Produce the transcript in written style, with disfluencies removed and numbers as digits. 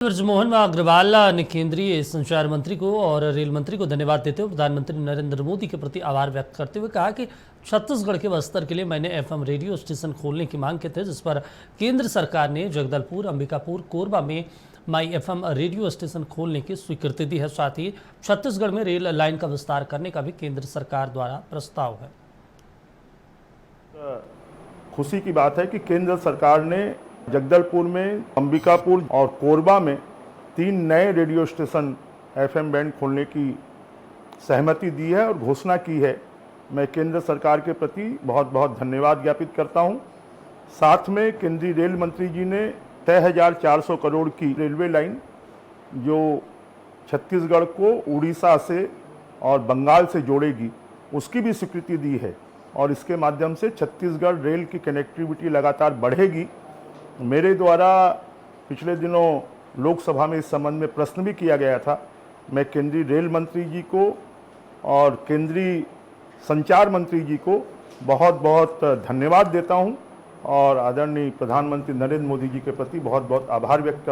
ब्रजमोहन अग्रवाल ने केंद्रीय संचार मंत्री को और रेल मंत्री को धन्यवाद देते हुए प्रधानमंत्री नरेंद्र मोदी के प्रति आभार व्यक्त करते हुए कहा कि छत्तीसगढ़ के बस्तर के लिए मैंने एफएम रेडियो स्टेशन खोलने की मांग की थी, जिस पर केंद्र सरकार ने जगदलपुर, अंबिकापुर, कोरबा में माई एफएम रेडियो स्टेशन खोलने की स्वीकृति दी है। साथ ही छत्तीसगढ़ में रेल लाइन का विस्तार करने का भी केंद्र सरकार द्वारा प्रस्ताव है। खुशी की बात है कि केंद्र सरकार ने जगदलपुर में, अंबिकापुर और कोरबा में 3 नए रेडियो स्टेशन एफएम बैंड खोलने की सहमति दी है और घोषणा की है। मैं केंद्र सरकार के प्रति बहुत बहुत धन्यवाद ज्ञापित करता हूं। साथ में केंद्रीय रेल मंत्री जी ने 6400 करोड़ की रेलवे लाइन जो छत्तीसगढ़ को उड़ीसा से और बंगाल से जोड़ेगी, उसकी भी स्वीकृति दी है और इसके माध्यम से छत्तीसगढ़ रेल की कनेक्टिविटी लगातार बढ़ेगी। मेरे द्वारा पिछले दिनों लोकसभा में इस संबंध में प्रश्न भी किया गया था। मैं केंद्रीय रेल मंत्री जी को और केंद्रीय संचार मंत्री जी को बहुत बहुत धन्यवाद देता हूं और आदरणीय प्रधानमंत्री नरेंद्र मोदी जी के प्रति बहुत बहुत आभार व्यक्त करता हूं।